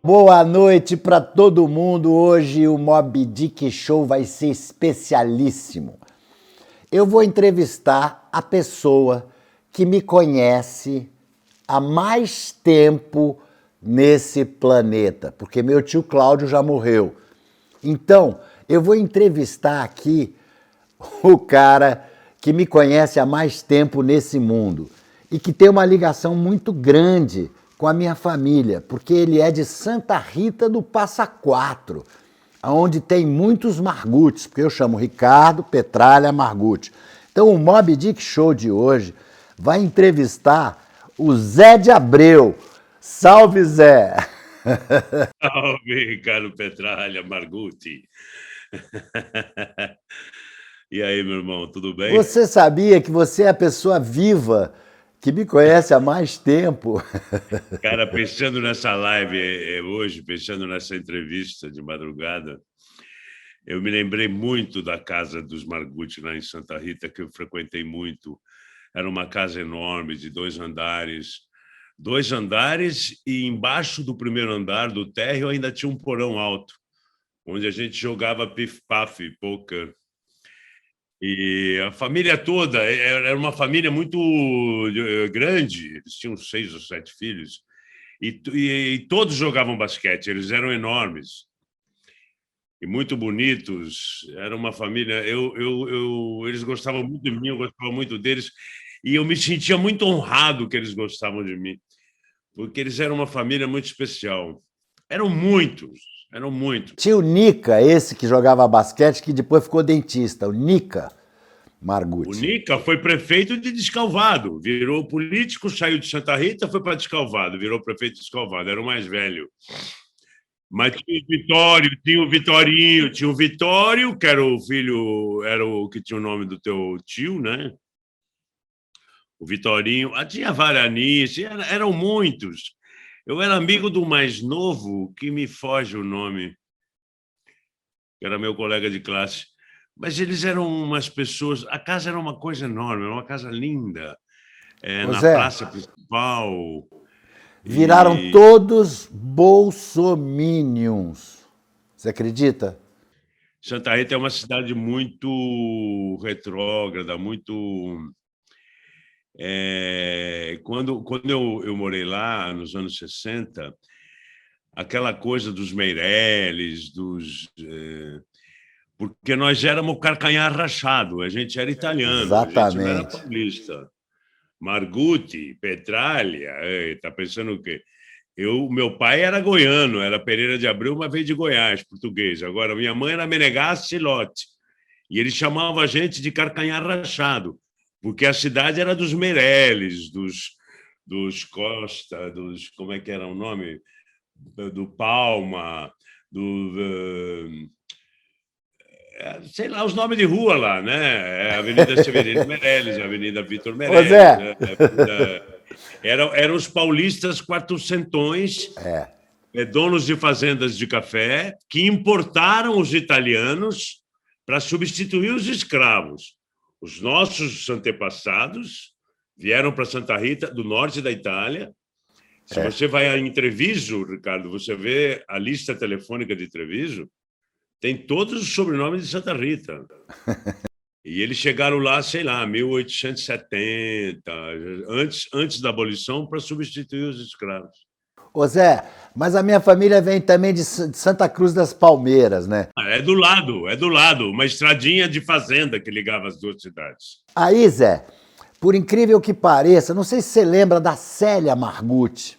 Boa noite para todo mundo. Hoje o Moby Dick Show vai ser especialíssimo. Eu vou entrevistar a pessoa que me conhece há mais tempo nesse planeta, porque meu tio Cláudio já morreu. Então, eu vou entrevistar aqui o cara que me conhece há mais tempo nesse mundo e que tem uma ligação muito grande com a minha família, porque ele é de Santa Rita do Passa Quatro, onde tem muitos Margutes, porque eu chamo Ricardo Petralha Margutti. Então o Moby Dick Show de hoje vai entrevistar o Zé de Abreu. Salve, Zé! Salve, Ricardo Petralha Margutti. E aí, meu irmão, tudo bem? Você sabia que você é a pessoa viva que me conhece há mais tempo? Cara, pensando nessa live hoje, pensando nessa entrevista de madrugada, eu me lembrei muito da casa dos Margutti lá em Santa Rita, que eu frequentei muito. Era uma casa enorme, de 2 andares. 2 andares e embaixo do primeiro andar, do térreo, ainda tinha um porão alto, onde a gente jogava pif-paf, poker. E a família toda, era uma família muito grande, eles tinham 6 ou 7 filhos, e todos jogavam basquete, eles eram enormes e muito bonitos, era uma família, eles gostavam muito de mim, eu gostava muito deles, e eu me sentia muito honrado que eles gostavam de mim, porque eles eram uma família muito especial. Eram muitos, eram muitos. Tinha o Nica, esse que jogava basquete, que depois ficou dentista, o Nica O Margutti. Nica foi prefeito de Descalvado, virou político, saiu de Santa Rita, foi para Descalvado, virou prefeito de Descalvado, era o mais velho. Mas tinha o Vitório, tinha o Vitorinho, tinha o Vitório, que era o filho, era o que tinha o nome do teu tio, né? O Vitorinho, tinha Varanice, eram muitos. Eu era amigo do mais novo, que me foge o nome, que era meu colega de classe. Mas eles eram umas pessoas. A casa era uma coisa enorme, era uma casa linda, Ô na Zé, praça principal. viraram E todos bolsominions. Você acredita? Santa Rita é uma cidade muito retrógrada, muito. Quando eu morei lá, nos anos 60, aquela coisa dos Meirelles, porque nós éramos carcanhar rachado, a gente era italiano, a gente não era Exatamente. paulista. Margutti, Petralha, tá pensando o quê? Meu pai era goiano, era Pereira de Abreu, mas veio de Goiás, português. Agora, minha mãe era Menegasse Lote. E ele chamava a gente de carcanhar rachado, porque a cidade era dos Meirelles, dos Costa, como é que era o nome? Do Palma, do sei lá, os nomes de rua lá, né? Avenida Severino Meirelles, Avenida Vitor Ô Meirelles, Zé, né? Eram os paulistas quatrocentões, donos de fazendas de café, que importaram os italianos para substituir os escravos. Os nossos antepassados vieram para Santa Rita, do norte da Itália. Se você vai em Treviso, Ricardo, você vê a lista telefônica de Treviso, tem todos os sobrenomes de Santa Rita. E eles chegaram lá, sei lá, 1870, antes da abolição, para substituir os escravos. ô Zé, mas a minha família vem também de Santa Cruz das Palmeiras, né? É do lado, uma estradinha de fazenda que ligava as duas cidades. Aí, Zé, por incrível que pareça, não sei se você lembra da Célia Margutti.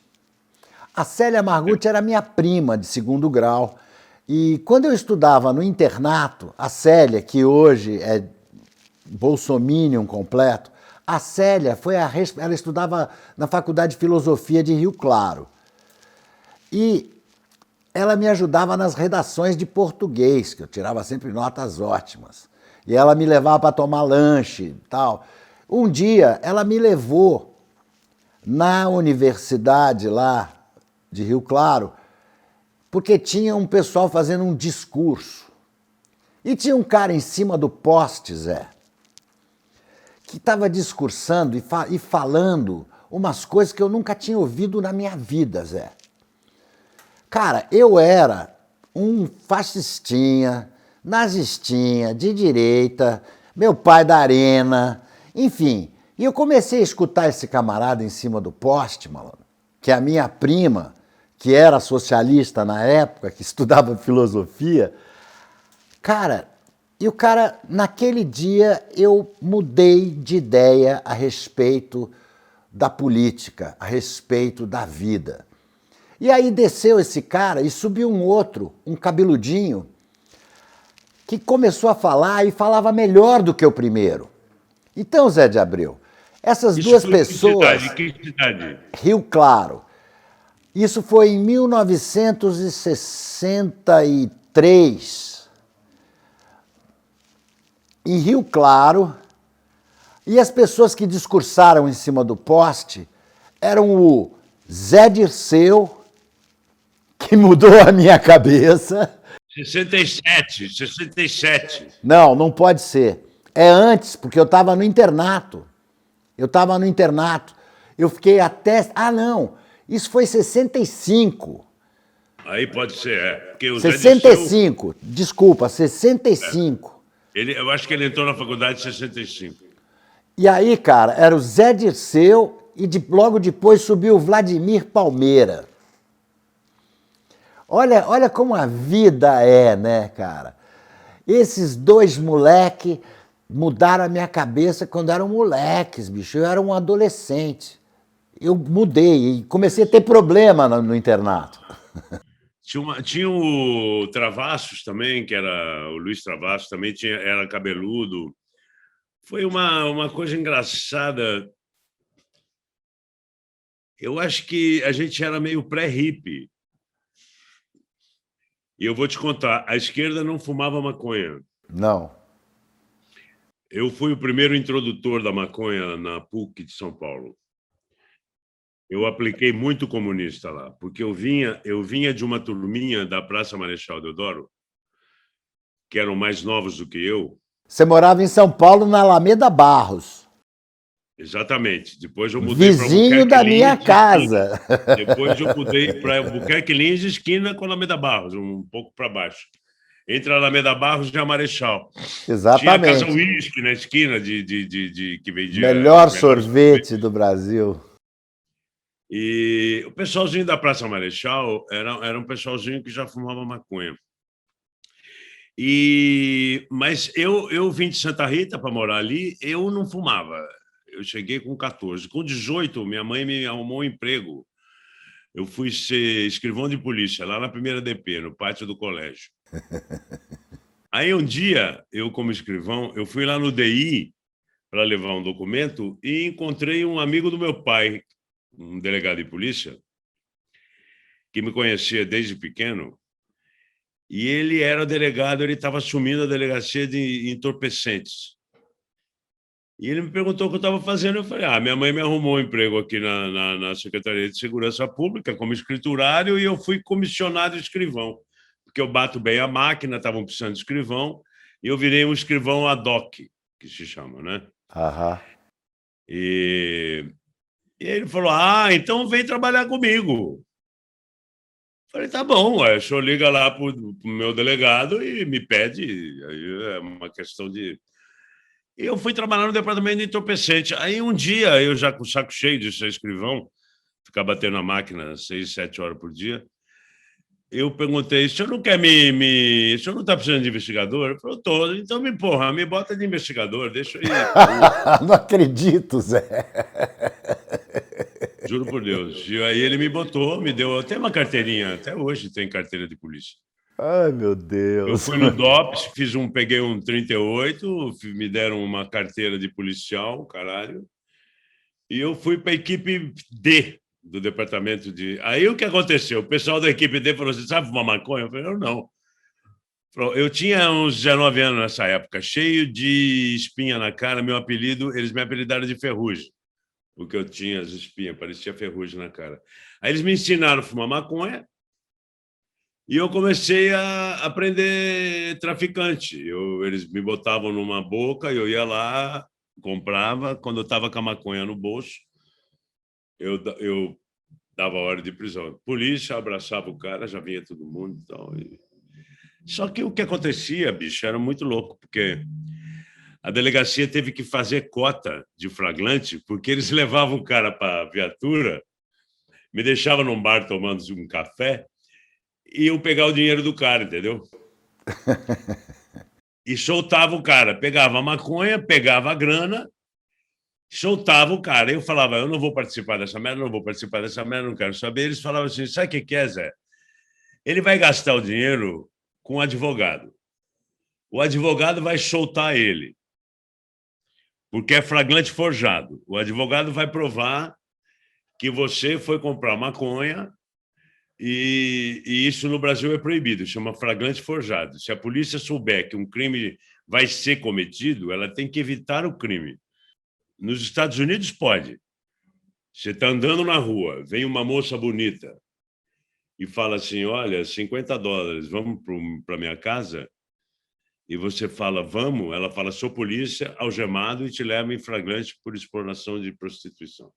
A Célia Margutti era minha prima de segundo grau. E quando eu estudava no internato, a Célia, que hoje é bolsominion completo, a Célia ela estudava na Faculdade de Filosofia de Rio Claro. E ela me ajudava nas redações de português, que eu tirava sempre notas ótimas. E ela me levava para tomar lanche e tal. Um dia, ela me levou na universidade lá de Rio Claro, porque tinha um pessoal fazendo um discurso. E tinha um cara em cima do poste, Zé, que estava discursando e falando umas coisas que eu nunca tinha ouvido na minha vida, Zé. Cara, eu era um fascistinha, nazistinha, de direita, meu pai da arena, enfim. E eu comecei a escutar esse camarada em cima do poste, malandro, que a minha prima, que era socialista na época, que estudava filosofia, cara, e o cara, naquele dia, eu mudei de ideia a respeito da política, a respeito da vida. E aí desceu esse cara e subiu um outro, um cabeludinho, que começou a falar e falava melhor do que o primeiro. Então, Zé de Abreu, essas Isso duas foi pessoas... Que cidade? Rio Claro. Isso foi em 1963, em Rio Claro, e as pessoas que discursaram em cima do poste eram o Zé Dirceu, que mudou a minha cabeça. 67, 67. Não, não pode ser. É antes, porque eu estava no internato. Eu fiquei até... Ah, não. Isso foi 65. Aí pode ser, é. Porque o Zé 65. Desculpa, 65. Eu acho que ele entrou na faculdade em 65. E aí, cara, era o Zé Dirceu e logo depois subiu o Vladimir Palmeira. Olha como a vida é, né, cara? Esses dois moleques mudaram a minha cabeça quando eram moleques, bicho. Eu era um adolescente. Eu mudei e comecei a ter problema no internato. Tinha o Travassos também, que era o Luiz Travassos, também era cabeludo. Foi uma coisa engraçada. Eu acho que a gente era meio pré-hippie. E eu vou te contar, a esquerda não fumava maconha. Não. Eu fui o primeiro introdutor da maconha na PUC de São Paulo. Eu apliquei muito comunista lá, porque eu vinha de uma turminha da Praça Marechal Deodoro, que eram mais novos do que eu. Você morava em São Paulo, na Alameda Barros. Exatamente. Depois eu mudei para Vizinho da minha casa. Depois eu mudei para Albuquerque Lins, esquina com a Alameda Barros, um pouco para baixo. Entre a Alameda Barros e a Marechal. Exatamente. Tinha a Casa Whisky na esquina que vendia... Melhor sorvete do Brasil. E o pessoalzinho da Praça Marechal era um pessoalzinho que já fumava maconha. Mas eu vim de Santa Rita para morar ali, eu não fumava. Eu cheguei com 14. Com 18, minha mãe me arrumou um emprego. Eu fui ser escrivão de polícia, lá na primeira DP, no pátio do colégio. Aí um dia, eu como escrivão, eu fui lá no DI para levar um documento e encontrei um amigo do meu pai, um delegado de polícia, que me conhecia desde pequeno, e ele era delegado, ele estava assumindo a delegacia de entorpecentes. E ele me perguntou o que eu estava fazendo. Eu falei, minha mãe me arrumou um emprego aqui na Secretaria de Segurança Pública como escriturário e eu fui comissionado escrivão, porque eu bato bem a máquina, estavam precisando de escrivão, e eu virei um escrivão ad hoc, que se chama, né? Aham. E ele falou, então vem trabalhar comigo. Falei, tá bom, o senhor liga lá para o meu delegado e me pede, aí é uma questão de... E eu fui trabalhar no departamento de entorpecente. Aí um dia, eu já com o saco cheio de ser escrivão, ficar batendo na máquina 6, 7 horas por dia, eu perguntei, o senhor não quer o senhor não está precisando de investigador? Ele falou, tô. Então me bota de investigador, deixa eu ir. Não acredito, Zé. Juro por Deus. E aí ele me botou, me deu até uma carteirinha, até hoje tem carteira de polícia. Ai, meu Deus. Eu fui no DOPS, peguei um 38, me deram uma carteira de policial, caralho, e eu fui para a equipe D do departamento de... Aí o que aconteceu? O pessoal da equipe D falou assim, sabe fumar maconha? Eu falei, eu não. Eu tinha uns 19 anos nessa época, cheio de espinha na cara, meu apelido, eles me apelidaram de Ferrugem, porque eu tinha as espinhas, parecia ferrugem na cara. Aí eles me ensinaram a fumar maconha, e eu comecei a aprender traficante. Eles me botavam numa boca, eu ia lá, comprava. Quando eu estava com a maconha no bolso, eu dava hora de prisão. Polícia abraçava o cara, já vinha todo mundo. Então, Só que o que acontecia, bicho, era muito louco, porque a delegacia teve que fazer cota de flagrante, porque eles levavam o cara para a viatura, me deixavam num bar tomando um café e eu pegava o dinheiro do cara, entendeu? E soltava o cara, pegava a maconha, pegava a grana, soltava o cara. Eu falava, eu não vou participar dessa merda, não vou participar dessa merda, não quero saber. Eles falavam assim, sabe o que é, Zé? Ele vai gastar o dinheiro com o advogado. O advogado vai soltar ele, porque é flagrante forjado. O advogado vai provar que você foi comprar maconha e isso no Brasil é proibido, chama flagrante forjado. Se a polícia souber que um crime vai ser cometido, ela tem que evitar o crime. Nos Estados Unidos pode. Você está andando na rua, vem uma moça bonita e fala assim, olha, $50, vamos para minha casa? E você fala, vamos? Ela fala, sou polícia, algemado e te leva em flagrante por exploração de prostituição.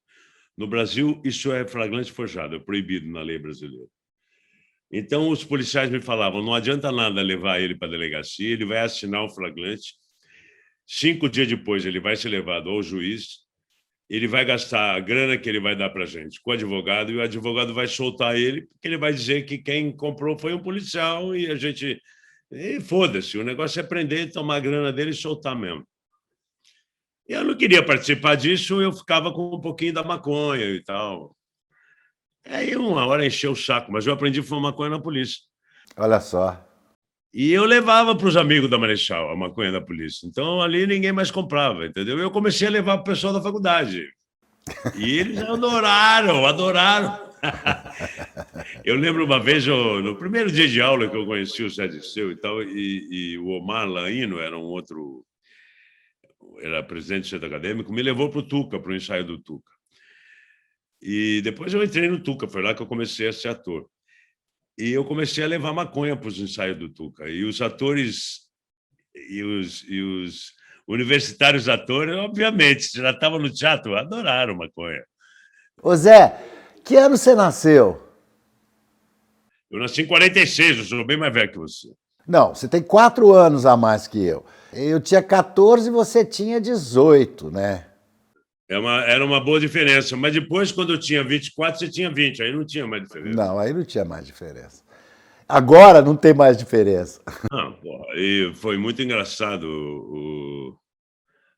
No Brasil, isso é flagrante forjado, é proibido na lei brasileira. Então, os policiais me falavam, não adianta nada levar ele para a delegacia, ele vai assinar o flagrante, 5 dias depois ele vai ser levado ao juiz, ele vai gastar a grana que ele vai dar para a gente com o advogado, e o advogado vai soltar ele, porque ele vai dizer que quem comprou foi um policial e a gente... E foda-se, o negócio é prender, tomar a grana dele e soltar mesmo. Eu não queria participar disso, eu ficava com um pouquinho da maconha e tal. Aí uma hora encheu o saco, mas eu aprendi a fumar maconha na polícia. Olha só. E eu levava para os amigos da Marechal a maconha da polícia. Então ali ninguém mais comprava, entendeu? Eu comecei a levar para o pessoal da faculdade. E eles adoraram, adoraram. Eu lembro uma vez, no primeiro dia de aula que eu conheci o Zé Dirceu e tal, e o Omar Laino era um outro, era presidente do centro acadêmico, me levou para o Tuca, para o ensaio do Tuca. E depois eu entrei no Tuca, foi lá que eu comecei a ser ator. E eu comecei a levar maconha para os ensaios do Tuca. E os atores e os universitários atores, obviamente, já estavam no teatro, adoraram maconha. Ô Zé, que ano você nasceu? Eu nasci em 46, eu sou bem mais velho que você. Não, você tem 4 anos a mais que eu. Eu tinha 14 e você tinha 18, né? Era uma boa diferença. Mas depois, quando eu tinha 24, você tinha 20. Aí não tinha mais diferença. Não, aí não tinha mais diferença. Agora não tem mais diferença. Não, porra, e foi muito engraçado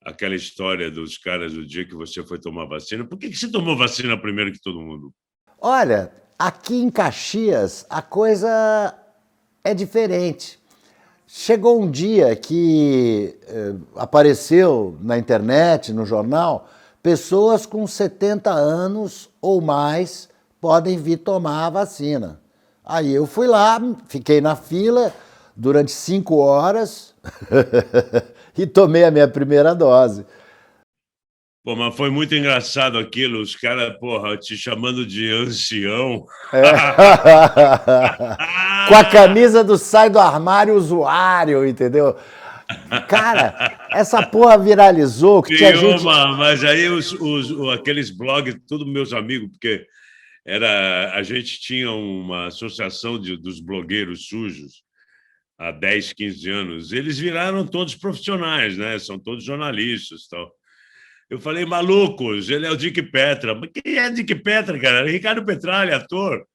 aquela história dos caras do dia que você foi tomar vacina. Por que você tomou vacina primeiro que todo mundo? Olha, aqui em Caxias a coisa é diferente. Chegou um dia que apareceu na internet, no jornal, pessoas com 70 anos ou mais podem vir tomar a vacina. Aí eu fui lá, fiquei na fila durante 5 horas e tomei a minha primeira dose. Pô, mas foi muito engraçado aquilo, os caras, porra, te chamando de ancião. É. Com a camisa do sai do armário usuário, entendeu? Cara, essa porra viralizou que tinha gente... Mas aí aqueles blogs, todos meus amigos, porque a gente tinha uma associação dos blogueiros sujos há 10, 15 anos. Eles viraram todos profissionais, né? São todos jornalistas e tal. Eu falei, malucos, ele é o Dick Petra. Mas quem é Dick Petra, cara? Ricardo Petralha, ator.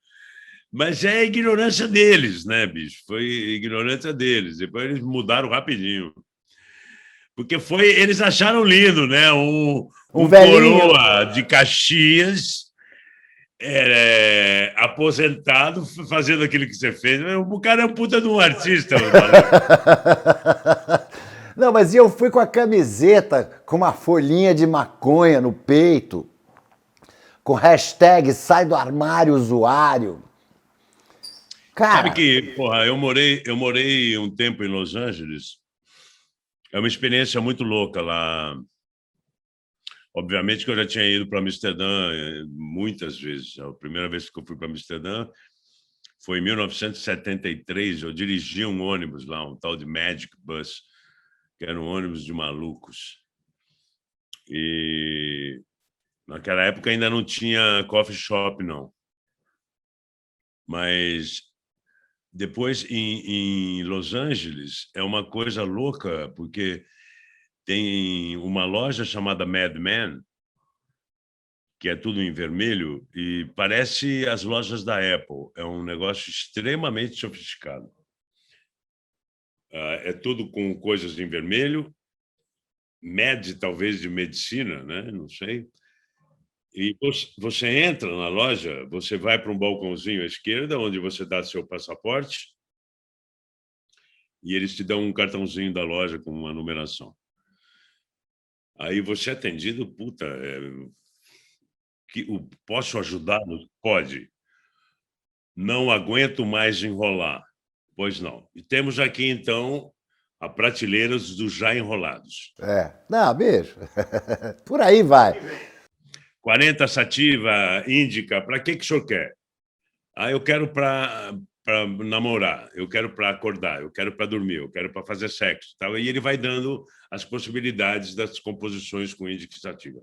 Mas é a ignorância deles, né, bicho? Foi ignorância deles. Depois eles mudaram rapidinho. Porque eles acharam lindo, né? Um coroa de Caxias, aposentado, fazendo aquilo que você fez. O cara é um puta de um artista. Não, mas eu fui com a camiseta com uma folhinha de maconha no peito, com hashtag sai do armário usuário. Cara... Sabe que, porra, eu morei um tempo em Los Angeles. É uma experiência muito louca lá. Obviamente que eu já tinha ido para Amsterdã muitas vezes. A primeira vez que eu fui para Amsterdã foi em 1973. Eu dirigi um ônibus lá, um tal de Magic Bus, que era um ônibus de malucos. E naquela época ainda não tinha coffee shop, não. Mas depois, em Los Angeles, é uma coisa louca, porque tem uma loja chamada Mad Men, que é tudo em vermelho, e parece as lojas da Apple. É um negócio extremamente sofisticado. É tudo com coisas em vermelho, talvez de medicina, né? Não sei. E você entra na loja, você vai para um balcãozinho à esquerda, onde você dá seu passaporte, e eles te dão um cartãozinho da loja com uma numeração. Aí você é atendido, posso ajudar? Pode. Não aguento mais enrolar. Pois não. E temos aqui, então, a prateleiras dos já enrolados. Não, bicho. Por aí vai. 40 sativa, índica, para que o senhor quer? Eu quero para namorar, eu quero para acordar, eu quero para dormir, eu quero para fazer sexo. Tal. E ele vai dando as possibilidades das composições com índica e sativa.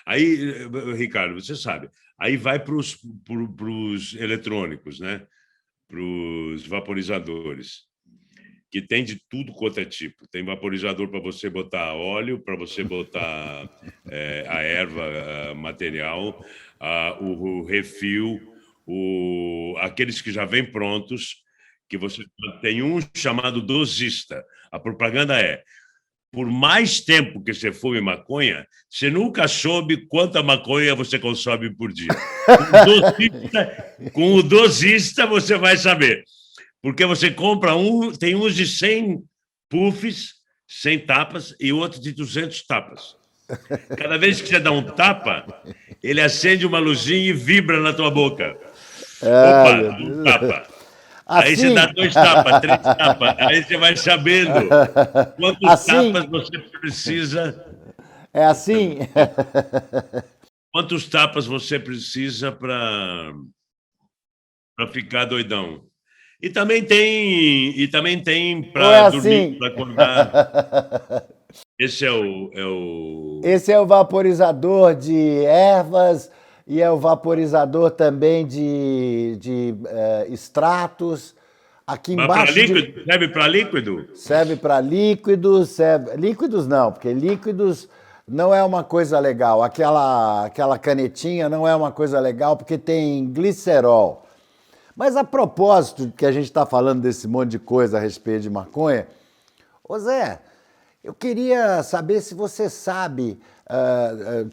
Aí, Ricardo, você sabe, aí vai para os eletrônicos, né? Para os vaporizadores, que tem de tudo quanto é tipo. Tem vaporizador para você botar óleo, para você botar a erva material, o refil, aqueles que já vêm prontos, que você tem um chamado dosista. A propaganda é: por mais tempo que você fume maconha, você nunca soube quanta maconha você consome por dia. Com o dosista você vai saber. Porque você compra tem uns de 100 puffs, 100 tapas, e outros de 200 tapas. Cada vez que você dá um tapa, ele acende uma luzinha e vibra na tua boca. Opa, um tapa. Aí você dá 2 tapas, 3 tapas, aí você vai sabendo quantos tapas você precisa. É assim? Quantos tapas você precisa para ficar doidão? E também tem para dormir, para acordar. Esse é o... Esse é o vaporizador de ervas e é o vaporizador também de extratos. Aqui embaixo. Serve para líquido? Serve para líquidos. Líquidos não, porque líquidos não é uma coisa legal. Aquela canetinha não é uma coisa legal porque tem glicerol. Mas a propósito que a gente está falando desse monte de coisa a respeito de maconha, ô Zé, eu queria saber se você sabe,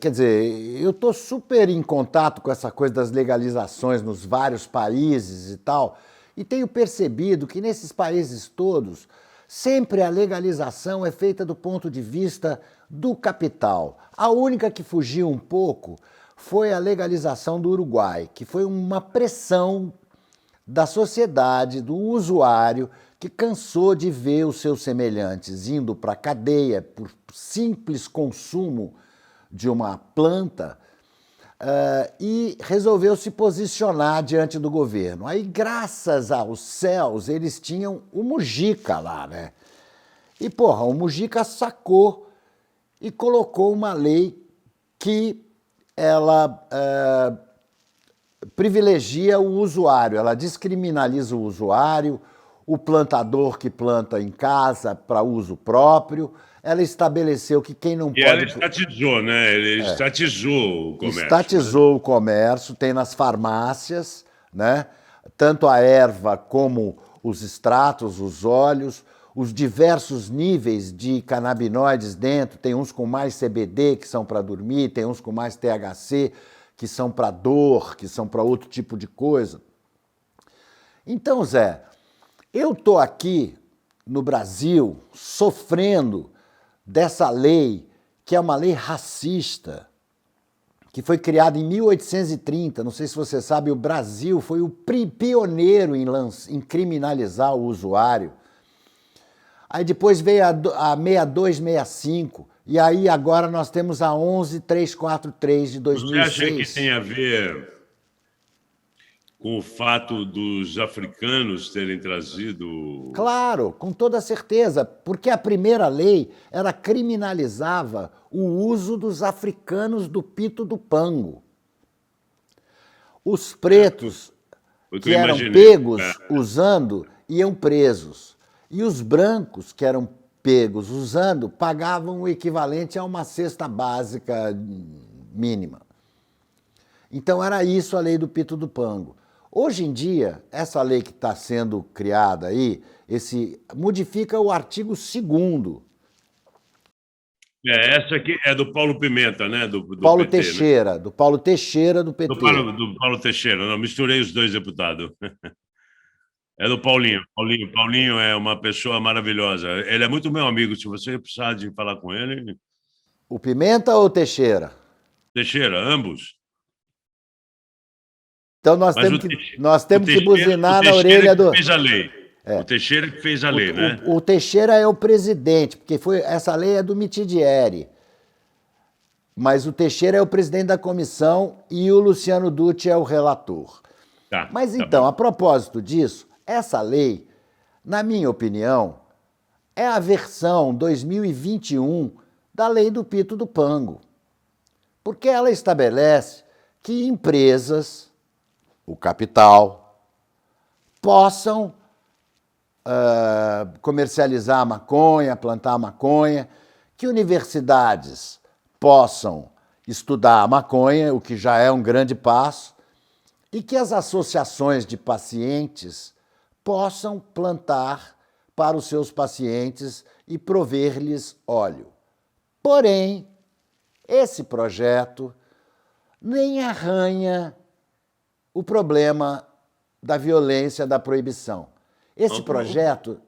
quer dizer, eu estou super em contato com essa coisa das legalizações nos vários países e tal, e tenho percebido que nesses países todos, sempre a legalização é feita do ponto de vista do capital. A única que fugiu um pouco foi a legalização do Uruguai, que foi uma pressão da sociedade, do usuário, que cansou de ver os seus semelhantes indo para a cadeia por simples consumo de uma planta e resolveu se posicionar diante do governo. Aí, graças aos céus, eles tinham o Mujica lá, né? E, o Mujica sacou e colocou uma lei que ela privilegia o usuário, ela descriminaliza o usuário, o plantador que planta em casa para uso próprio. Ela estabeleceu que quem não pode... ela estatizou, né? Ele estatizou o comércio. Estatizou, né? O comércio, tem nas farmácias, né? Tanto a erva como os extratos, os óleos, os diversos níveis de canabinoides dentro. Tem uns com mais CBD, que são para dormir, tem uns com mais THC, que são para dor, que são para outro tipo de coisa. Então, Zé, eu estou aqui no Brasil sofrendo dessa lei, que é uma lei racista, que foi criada em 1830. Não sei se você sabe, o Brasil foi o pioneiro em criminalizar o usuário. Aí depois veio a 6265, e aí agora nós temos a 11343 de 2006. Você acha que tem a ver com o fato dos africanos terem trazido... Claro, com toda certeza, porque a primeira lei, ela criminalizava o uso dos africanos do pito do pango. Os pretos Foi o que eu eram imaginei. pegos usando iam presos. E os brancos que eram pegos usando pagavam o equivalente a uma cesta básica mínima. Então era isso a lei do Pito do Pango. Hoje em dia, essa lei que está sendo criada aí, modifica o artigo 2º. Essa aqui é do Paulo Pimenta, né? Do Paulo PT, Teixeira, né? do Paulo Teixeira, do PT. Do Paulo Teixeira, não, misturei os dois deputados. É do Paulinho. Paulinho é uma pessoa maravilhosa. Ele é muito meu amigo. Se você precisar de falar com ele. O Pimenta ou o Teixeira? Teixeira, ambos. Então nós temos que buzinar na orelha do. Fez a lei. O Teixeira que fez a lei, né? O Teixeira é o presidente, porque essa lei é do Mitidieri. Mas o Teixeira é o presidente da comissão e o Luciano Dutti é o relator. Tá, Mas tá então, bom. a propósito disso, essa lei, na minha opinião, é a versão 2021 da lei do Pito do Pango. Porque ela estabelece que empresas, o capital, possam comercializar maconha, plantar maconha, que universidades possam estudar a maconha, o que já é um grande passo, e que as associações de pacientes possam plantar para os seus pacientes e prover-lhes óleo. Porém, esse projeto nem arranha o problema da violência da proibição. Esse projeto...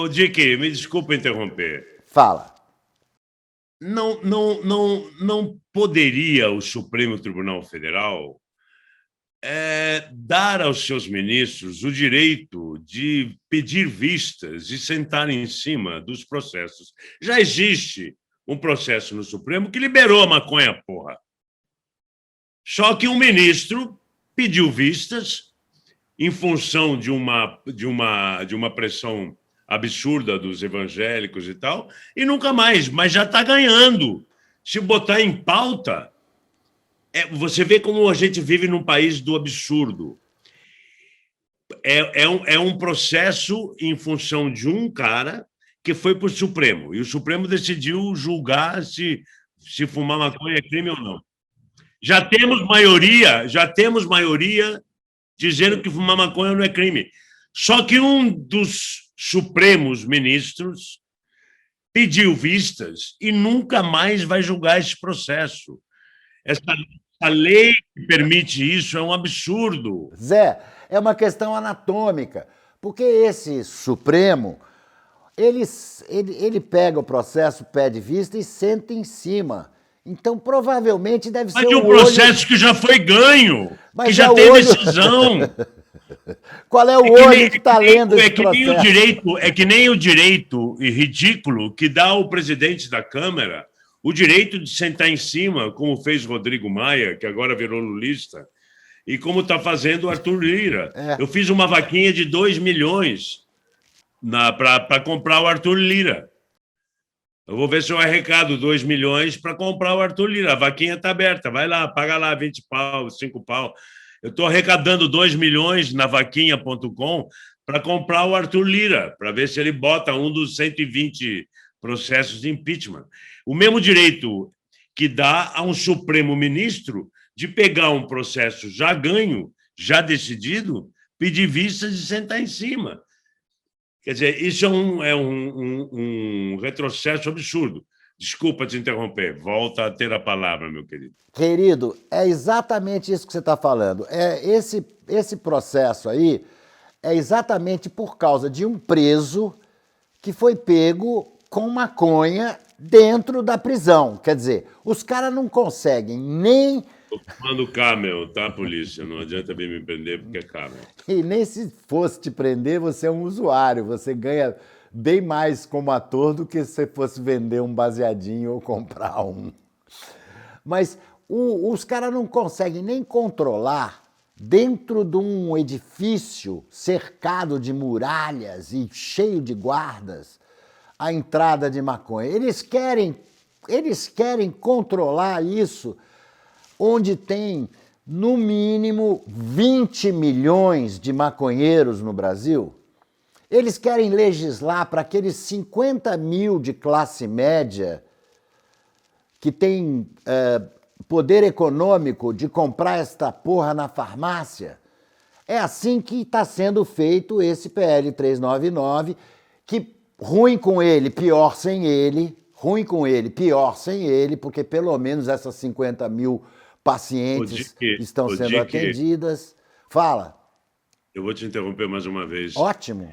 Dick, me desculpa interromper. Fala. Não poderia o Supremo Tribunal Federal dar aos seus ministros o direito de pedir vistas e sentar em cima dos processos. Já existe um processo no Supremo que liberou a maconha, porra. Só que um ministro pediu vistas em função de uma pressão absurda dos evangélicos e tal, e nunca mais, mas já está ganhando. Se botar em pauta, você vê como a gente vive num país do absurdo. É um processo em função de um cara que foi para o Supremo, e o Supremo decidiu julgar se fumar maconha é crime ou não. Já temos maioria dizendo que fumar maconha não é crime. Só que um dos Supremos ministros pediu vistas e nunca mais vai julgar esse processo. A lei que permite isso é um absurdo. Zé, é uma questão anatômica, porque esse Supremo, ele pega o processo, pede vista e senta em cima. Então, provavelmente deve ser um processo que já foi ganho, que já tem decisão. Qual é o olho que está lendo esse processo? É que nem o direito ridículo que dá ao presidente da Câmara o direito de sentar em cima, como fez Rodrigo Maia, que agora virou lulista, e como está fazendo o Arthur Lira. Eu fiz uma vaquinha de 2 milhões para comprar o Arthur Lira. Eu vou ver se eu arrecado 2 milhões para comprar o Arthur Lira. A vaquinha está aberta, vai lá, paga lá 20 pau, 5 pau. Eu estou arrecadando 2 milhões na vaquinha.com para comprar o Arthur Lira, para ver se ele bota um dos 120 processos de impeachment. O mesmo direito que dá a um Supremo Ministro de pegar um processo já ganho, já decidido, pedir vistas e sentar em cima. Quer dizer, isso é um retrocesso absurdo. Desculpa te interromper, volta a ter a palavra, meu querido. Querido, é exatamente isso que você está falando. Esse processo aí é exatamente por causa de um preso que foi pego com maconha dentro da prisão. Quer dizer, os caras não conseguem nem... Estou tomando Camel, tá, polícia? Não adianta vir me prender porque é Camel. E nem se fosse te prender, você é um usuário. Você ganha bem mais como ator do que se você fosse vender um baseadinho ou comprar um. Mas os caras não conseguem nem controlar, dentro de um edifício cercado de muralhas e cheio de guardas, a entrada de maconha. Eles querem controlar isso onde tem no mínimo 20 milhões de maconheiros no Brasil. Eles querem legislar para aqueles 50 mil de classe média que tem poder econômico de comprar esta porra na farmácia. É assim que está sendo feito esse PL 399, que ruim com ele, pior sem ele, ruim com ele, pior sem ele, porque pelo menos essas 50 mil pacientes estão sendo atendidas. Fala. Eu vou te interromper mais uma vez. Ótimo.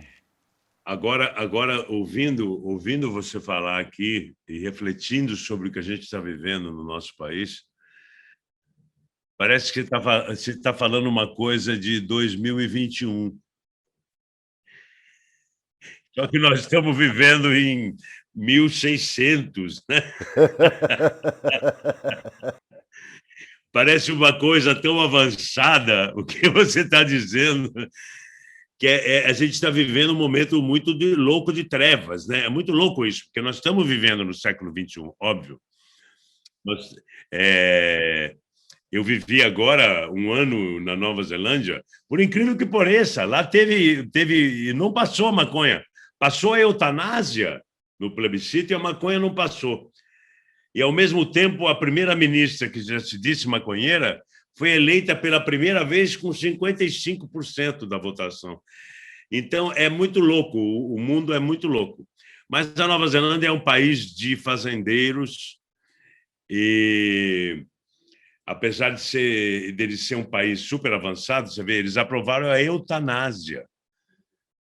Agora ouvindo você falar aqui e refletindo sobre o que a gente está vivendo no nosso país, parece que você está falando uma coisa de 2021. Só que nós estamos vivendo em 1600, né? Parece uma coisa tão avançada o que você está dizendo, que a gente está vivendo um momento muito louco de trevas, né? É muito louco isso, porque nós estamos vivendo no século XXI, óbvio. Eu vivi agora um ano na Nova Zelândia, por incrível que pareça, lá teve não passou a maconha, passou a eutanásia no plebiscito e a maconha não passou. E, ao mesmo tempo, a primeira-ministra, que já se disse maconheira, foi eleita pela primeira vez com 55% da votação. Então, é muito louco, o mundo é muito louco. Mas a Nova Zelândia é um país de fazendeiros e, apesar dele ser um país super avançado, você vê, eles aprovaram a eutanásia,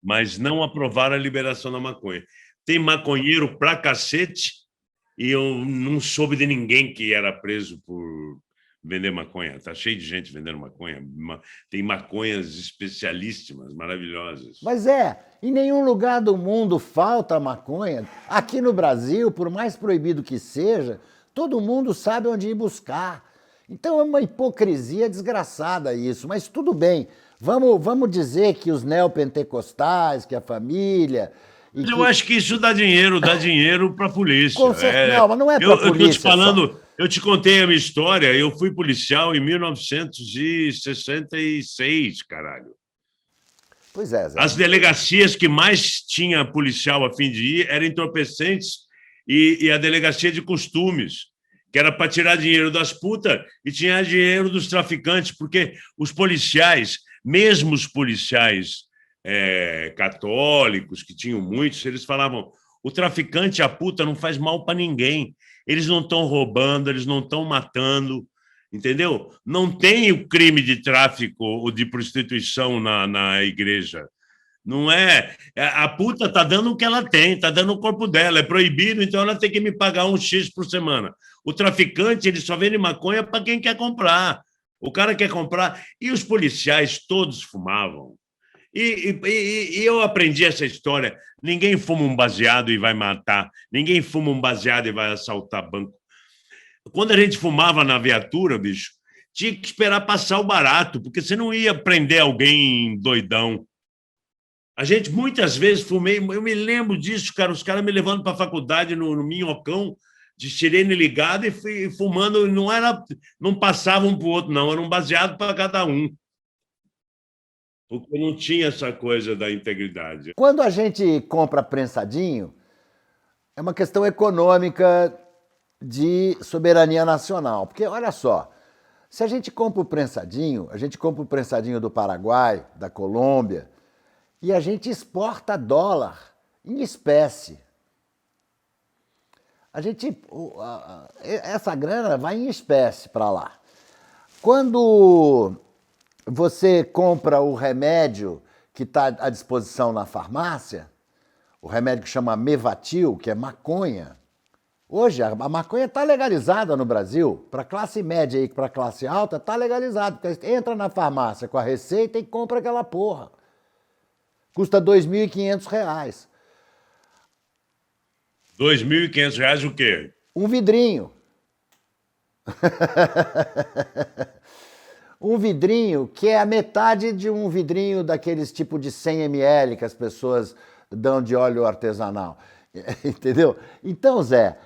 mas não aprovaram a liberação da maconha. Tem maconheiro pra cacete e eu não soube de ninguém que era preso por vender maconha. Está cheio de gente vendendo maconha. Tem maconhas especialíssimas, maravilhosas. Mas em nenhum lugar do mundo falta maconha. Aqui no Brasil, por mais proibido que seja, todo mundo sabe onde ir buscar. Então é uma hipocrisia desgraçada isso, mas tudo bem. Vamos dizer que os neopentecostais, que a família... Eu acho que isso dá dinheiro para a polícia. Não, mas não é para a polícia. Eu te falando, eu te contei a minha história, eu fui policial em 1966, caralho. Pois é, Zé. As delegacias que mais tinha policial a fim de ir eram entorpecentes e a delegacia de costumes, que era para tirar dinheiro das putas e tinha dinheiro dos traficantes, porque os policiais, mesmo os policiais católicos, que tinham muitos, eles falavam: o traficante, a puta, não faz mal para ninguém. Eles não estão roubando, eles não estão matando, entendeu? Não tem o crime de tráfico ou de prostituição na igreja. Não é. A puta tá dando o que ela tem, tá dando o corpo dela, é proibido, então ela tem que me pagar um X por semana. O traficante, ele só vende maconha para quem quer comprar. O cara quer comprar. E os policiais todos fumavam. E eu aprendi essa história. Ninguém fuma um baseado e vai matar. Ninguém fuma um baseado e vai assaltar banco. Quando a gente fumava na viatura, bicho, tinha que esperar passar o barato, porque você não ia prender alguém doidão. A gente muitas vezes fumei, eu me lembro disso, cara, os caras me levando para a faculdade no minhocão, de sirene ligada e fumando, não passava um para o outro, não, era um baseado para cada um. Porque não tinha essa coisa da integridade. Quando a gente compra prensadinho, é uma questão econômica de soberania nacional. Porque, olha só, se a gente compra a gente compra o prensadinho do Paraguai, da Colômbia, e a gente exporta dólar em espécie. Essa grana vai em espécie para lá. Quando você compra o remédio que está à disposição na farmácia, o remédio que chama Mevatil, que é maconha. Hoje a maconha está legalizada no Brasil. Para classe média e para classe alta está legalizado. Porque entra na farmácia com a receita e compra aquela porra. Custa R$ 2.500. R$ 2.500 o quê? Um vidrinho. Um vidrinho que é a metade de um vidrinho daqueles tipo de 100 ml que as pessoas dão de óleo artesanal. Entendeu? Então, Zé,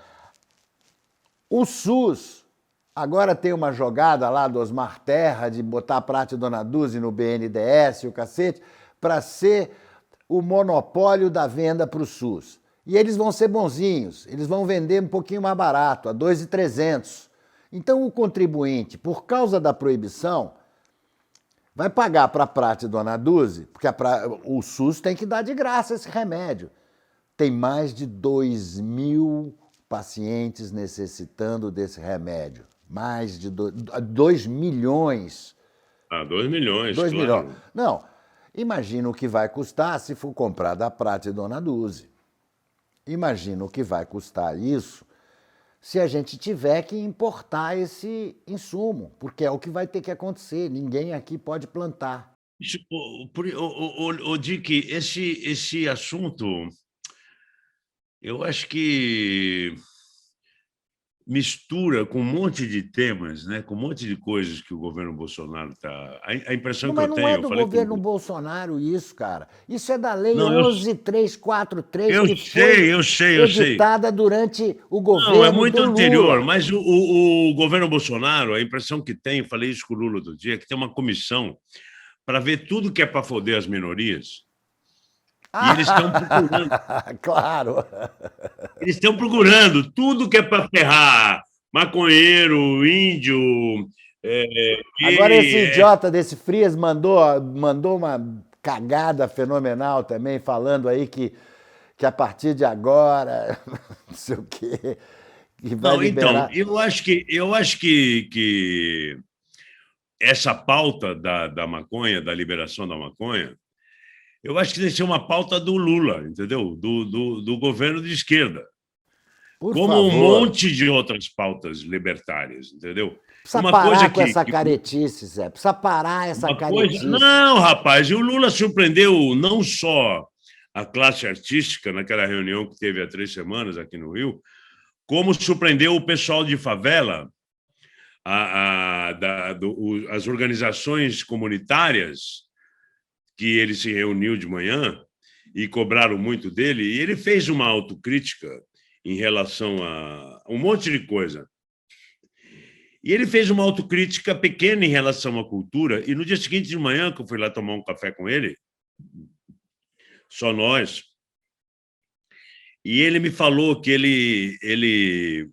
o SUS Agora tem uma jogada lá do Osmar Terra de botar a Prate Dona Duzi no BNDES e o cacete, para ser o monopólio da venda para o SUS. E eles vão ser bonzinhos, eles vão vender um pouquinho mais barato, a 2.300. Então o contribuinte, por causa da proibição, vai pagar para a Prate Dona Duzi, porque o SUS tem que dar de graça esse remédio. Tem mais de 2.000 pacientes necessitando desse remédio. Mais de 2 milhões. 2 milhões, 2 claro. milhões. Não, imagina o que vai custar se for comprar da Prate Dona Duzi. Imagina o que vai custar isso se a gente tiver que importar esse insumo, porque é o que vai ter que acontecer. Ninguém aqui pode plantar. Dick, esse assunto, eu acho que mistura com um monte de temas, né? Com um monte de coisas que o governo Bolsonaro está... A impressão que Mas eu não é tenho... do eu falei governo com... Bolsonaro isso, cara. Isso é da Lei Não, 11.343, eu que foi sei. editada durante o Não, é governo muito do anterior, Lula. mas o governo Bolsonaro, a impressão que tem, falei isso com o Lula outro dia, é que tem uma comissão para ver tudo que é para foder as minorias. E eles estão procurando. Claro. Eles estão procurando tudo que é para ferrar maconheiro, índio, Agora esse gay. idiota desse Frias mandou uma cagada fenomenal também, falando aí que a partir de agora, não sei o quê, que vai Não, então, liberar. eu acho que essa pauta da maconha, da liberação da maconha, eu acho que deve ser uma pauta do Lula, entendeu? Do governo de esquerda. Por Como um favor. monte de outras pautas libertárias, entendeu? Precisa Uma coisa parar com que, essa caretice, Zé. Precisa parar essa uma coisa. caretice. Não, rapaz, e o Lula surpreendeu não só a classe artística naquela reunião que teve há 3 semanas aqui no Rio, como surpreendeu o pessoal de favela, as organizações comunitárias que ele se reuniu de manhã e cobraram muito dele, e ele fez uma autocrítica em relação a um monte de coisa. E ele fez uma autocrítica pequena em relação à cultura, e no dia seguinte de manhã, que eu fui lá tomar um café com ele, só nós, e ele me falou que ele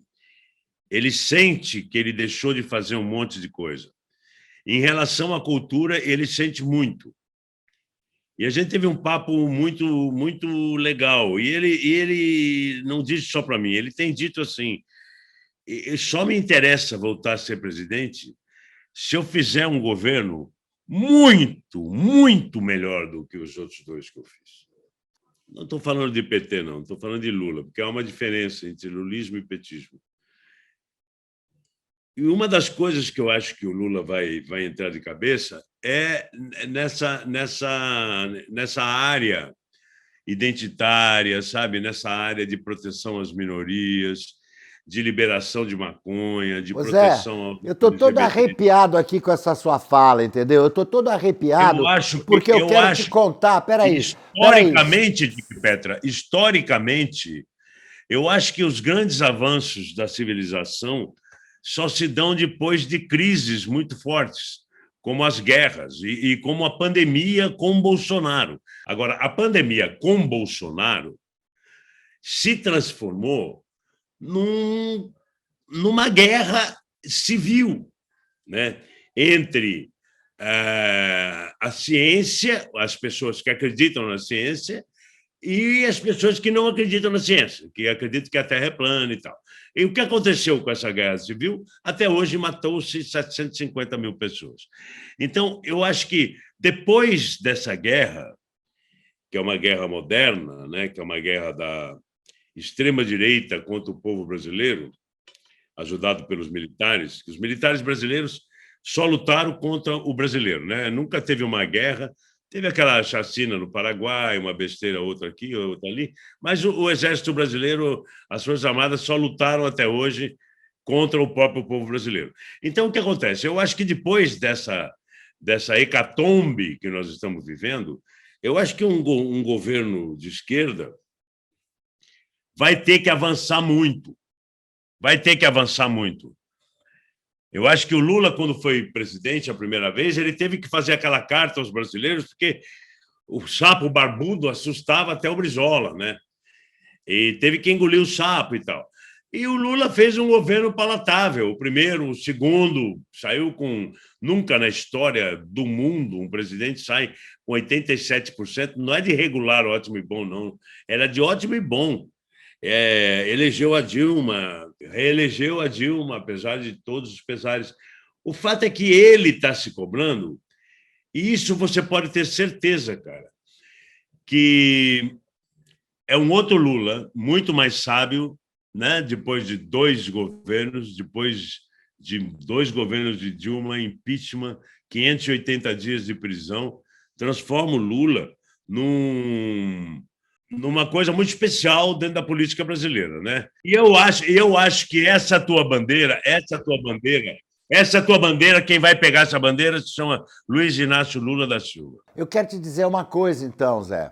sente que ele deixou de fazer um monte de coisa. Em relação à cultura, ele sente muito. E a gente teve um papo muito legal. E ele não disse só para mim, ele tem dito assim: só me interessa voltar a ser presidente se eu fizer um governo muito melhor do que os outros dois que eu fiz. Não estou falando de PT, não, estou falando de Lula, porque há uma diferença entre lulismo e petismo. E uma das coisas que eu acho que o Lula vai entrar de cabeça é nessa área identitária, sabe? Nessa área de proteção às minorias, de liberação de maconha, de Ô Zé, proteção ao eu tô todo LGBT. arrepiado aqui com essa sua fala, entendeu? Eu tô todo arrepiado porque eu quero te contar. Peraí. Historicamente, Dick Petra, historicamente, eu acho que os grandes avanços da civilização só se dão depois de crises muito fortes, como as guerras e como a pandemia com Bolsonaro. Agora, a pandemia com Bolsonaro se transformou numa guerra civil, né? Entre a ciência, as pessoas que acreditam na ciência, e as pessoas que não acreditam na ciência, que acreditam que a Terra é plana e tal. E o que aconteceu com essa guerra civil? Até hoje matou-se 750 mil pessoas. Então, eu acho que depois dessa guerra, que é uma guerra moderna, né, que é uma guerra da extrema-direita contra o povo brasileiro, ajudado pelos militares, que os militares brasileiros só lutaram contra o brasileiro, né? Nunca teve uma guerra. Teve aquela chacina no Paraguai, uma besteira, outra aqui, outra ali, mas o Exército Brasileiro, as Forças Armadas só lutaram até hoje contra o próprio povo brasileiro. Então, o que acontece? Eu acho que depois dessa hecatombe que nós estamos vivendo, eu acho que um governo de esquerda vai ter que avançar muito. Vai ter que avançar muito. Eu acho que o Lula, quando foi presidente a primeira vez, ele teve que fazer aquela carta aos brasileiros, porque o sapo barbudo assustava até o Brizola, né? E teve que engolir o sapo e tal. E o Lula fez um governo palatável, o primeiro, o segundo, saiu com... Nunca na história do mundo um presidente sai com 87%, não é de regular, ótimo e bom, não, era de ótimo e bom. Elegeu a Dilma, reelegeu a Dilma, apesar de todos os pesares. O fato é que ele está se cobrando, e isso você pode ter certeza, cara, que é um outro Lula, muito mais sábio, né? Depois de dois governos de Dilma, impeachment, 580 dias de prisão, transforma o Lula numa coisa muito especial dentro da política brasileira, né? E eu acho que essa tua bandeira, quem vai pegar essa bandeira se chama Luiz Inácio Lula da Silva. Eu quero te dizer uma coisa, então, Zé,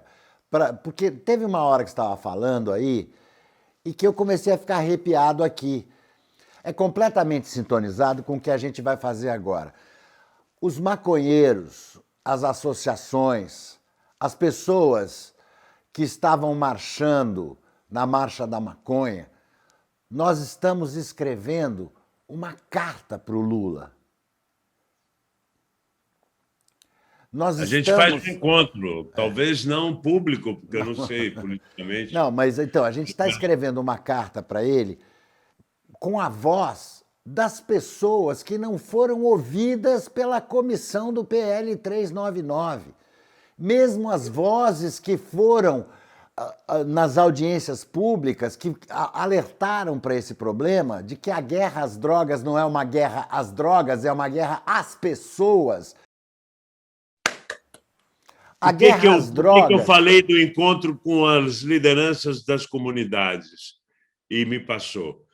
porque teve uma hora que você estava falando aí e que eu comecei a ficar arrepiado aqui. É completamente sintonizado com o que a gente vai fazer agora. Os maconheiros, as associações, as pessoas que estavam marchando na Marcha da Maconha, nós estamos escrevendo uma carta para o Lula. A gente faz um encontro, talvez não público, porque eu não sei politicamente. Não, mas então, a gente está escrevendo uma carta para ele com a voz das pessoas que não foram ouvidas pela comissão do PL 399. Mesmo as vozes que foram nas audiências públicas, que alertaram para esse problema de que a guerra às drogas não é uma guerra às drogas, é uma guerra às pessoas. A guerra às drogas... Por que eu falei do encontro com as lideranças das comunidades e me passou?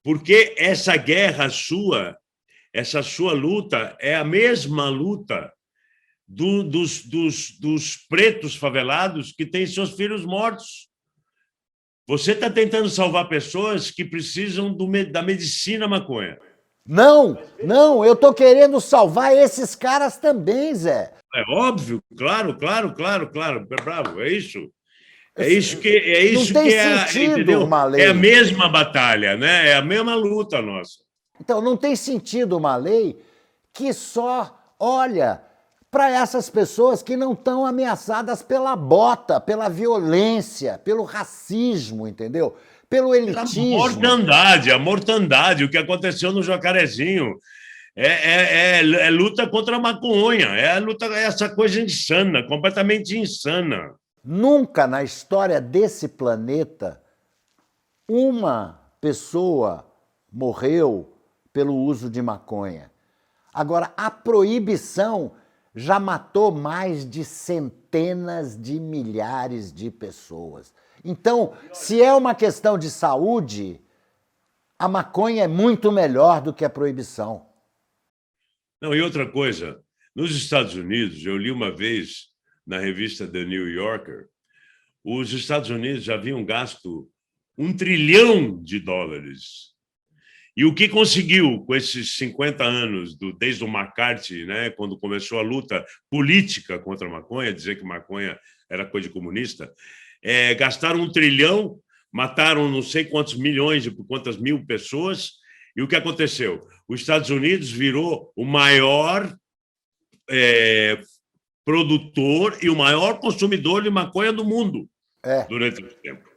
Porque essa guerra sua, essa sua luta, é a mesma luta dos pretos favelados que têm seus filhos mortos. Você está tentando salvar pessoas que precisam da medicina maconha. Não, eu estou querendo salvar esses caras também, Zé. É óbvio, claro, bravo, é isso. É isso que entendeu? Uma lei. É a mesma batalha, né? É a mesma luta nossa. Então, não tem sentido uma lei que só olha para essas pessoas que não estão ameaçadas pela bota, pela violência, pelo racismo, entendeu? Pelo elitismo. A mortandade, o que aconteceu no Jacarezinho. É luta contra a maconha, essa coisa insana, completamente insana. Nunca na história desse planeta uma pessoa morreu pelo uso de maconha. Agora, a proibição já matou mais de centenas de milhares de pessoas. Então, se é uma questão de saúde, a maconha é muito melhor do que a proibição. Não, e outra coisa, nos Estados Unidos, eu li uma vez na revista The New Yorker, os Estados Unidos já haviam gasto $1 trilhão. E o que conseguiu com esses 50 anos, desde o McCarthy, né, quando começou a luta política contra a maconha, dizer que maconha era coisa de comunista, gastaram $1 trilhão, mataram não sei quantos milhões, quantas mil pessoas, e o que aconteceu? Os Estados Unidos virou o maior produtor e o maior consumidor de maconha do mundo durante esse tempo.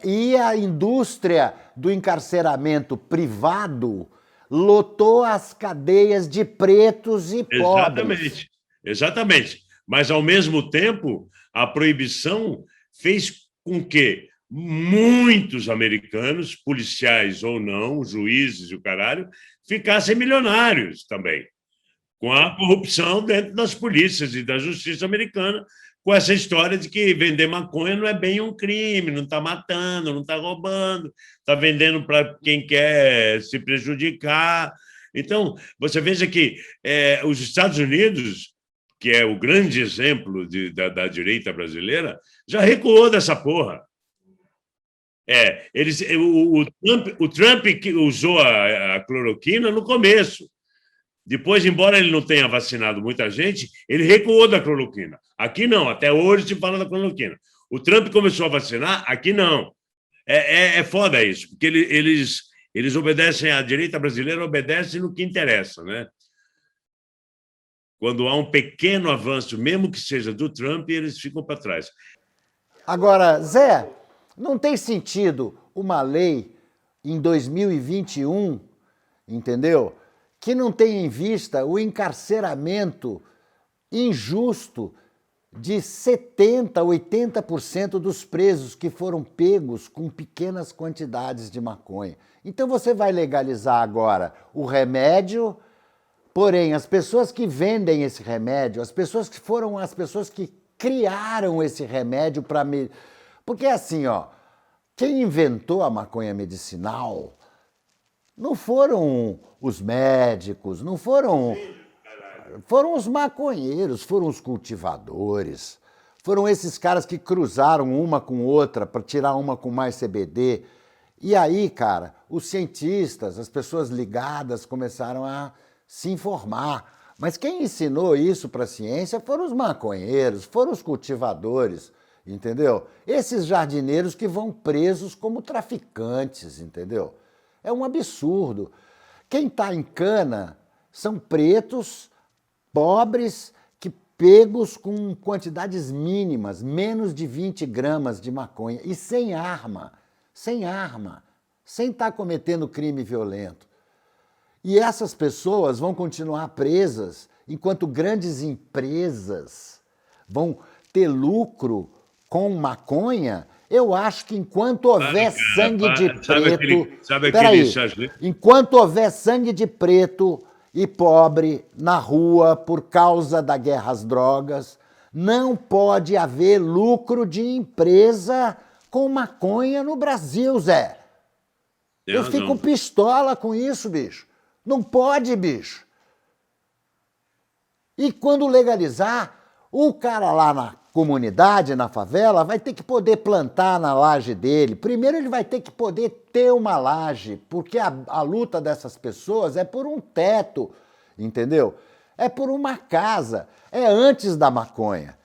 E a indústria do encarceramento privado lotou as cadeias de pretos e pobres. Exatamente. Mas, ao mesmo tempo, a proibição fez com que muitos americanos, policiais ou não, juízes e o caralho, ficassem milionários também, com a corrupção dentro das polícias e da justiça americana, com essa história de que vender maconha não é bem um crime, não está matando, não está roubando, está vendendo para quem quer se prejudicar. Então, você veja que os Estados Unidos, que é o grande exemplo da direita brasileira, já recuou dessa porra. O Trump que usou a cloroquina no começo, Depois, embora ele não tenha vacinado muita gente, ele recuou da cloroquina. Aqui não, até hoje se fala da cloroquina. O Trump começou a vacinar, aqui não. É foda isso, porque eles obedecem, a direita brasileira obedece no que interessa, né? Quando há um pequeno avanço, mesmo que seja do Trump, eles ficam para trás. Agora, Zé, não tem sentido uma lei em 2021, entendeu? Que não tenha em vista o encarceramento injusto de 70%, 80% dos presos que foram pegos com pequenas quantidades de maconha. Então você vai legalizar agora o remédio, porém as pessoas que vendem esse remédio, as pessoas que foram as pessoas que criaram esse remédio para... Porque assim, ó, quem inventou a maconha medicinal não foram os médicos, não foram... Foram os maconheiros, foram os cultivadores, foram esses caras que cruzaram uma com outra para tirar uma com mais CBD. E aí, cara, os cientistas, as pessoas ligadas começaram a se informar. Mas quem ensinou isso para a ciência foram os maconheiros, foram os cultivadores, entendeu? Esses jardineiros que vão presos como traficantes, entendeu? É um absurdo. Quem está em cana são pretos, pobres, que pegos com quantidades mínimas, menos de 20 gramas de maconha, e sem arma, sem estar cometendo crime violento. E essas pessoas vão continuar presas enquanto grandes empresas vão ter lucro com maconha. Eu acho que enquanto houver sangue de preto... Peraí, enquanto houver sangue de preto e pobre na rua por causa da guerra às drogas, não pode haver lucro de empresa com maconha no Brasil, Zé. Eu fico pistola com isso, bicho. Não pode, bicho. E quando legalizar, o cara lá na comunidade, na favela, vai ter que poder plantar na laje dele. Primeiro ele vai ter que poder ter uma laje, porque a luta dessas pessoas é por um teto, entendeu? É por uma casa, é antes da maconha.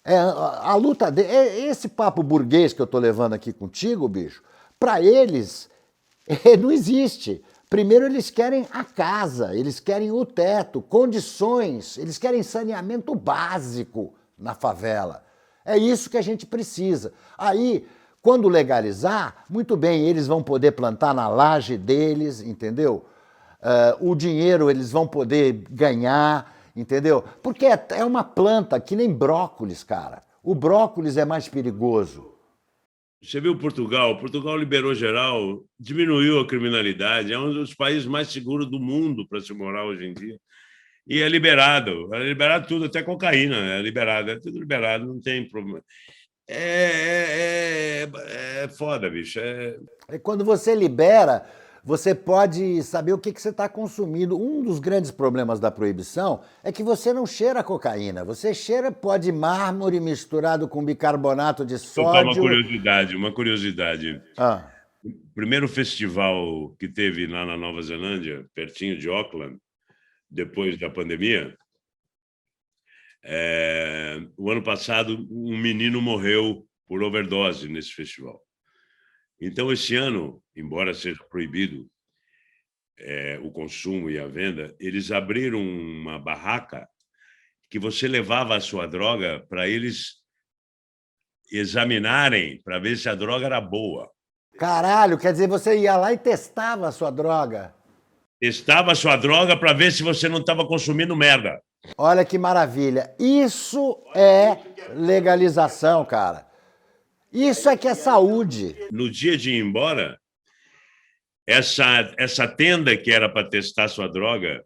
A luta esse papo burguês que eu tô levando aqui contigo, bicho, para eles não existe. Primeiro eles querem a casa, eles querem o teto, condições, eles querem saneamento básico na favela. É isso que a gente precisa. Aí, quando legalizar, muito bem, eles vão poder plantar na laje deles, entendeu? O dinheiro eles vão poder ganhar, entendeu? Porque é uma planta que nem brócolis, cara. O brócolis é mais perigoso. Você viu Portugal? Portugal liberou geral, diminuiu a criminalidade, é um dos países mais seguros do mundo para se morar hoje em dia. E é liberado tudo, até cocaína, é liberado, é tudo liberado, não tem problema. É foda, bicho. Quando você libera, você pode saber o que você está consumindo. Um dos grandes problemas da proibição é que você não cheira cocaína, você cheira pó de mármore misturado com bicarbonato de sódio. Uma curiosidade. O primeiro festival que teve lá na Nova Zelândia, pertinho de Auckland, depois da pandemia, o ano passado um menino morreu por overdose nesse festival. Então, esse ano, embora seja proibido o consumo e a venda, eles abriram uma barraca que você levava a sua droga para eles examinarem, para ver se a droga era boa. Caralho, quer dizer, você ia lá e testava a sua droga? Testava a sua droga para ver se você não estava consumindo merda. Olha que maravilha. Isso é legalização, cara. Isso é que é saúde. No dia de ir embora, essa tenda que era para testar sua droga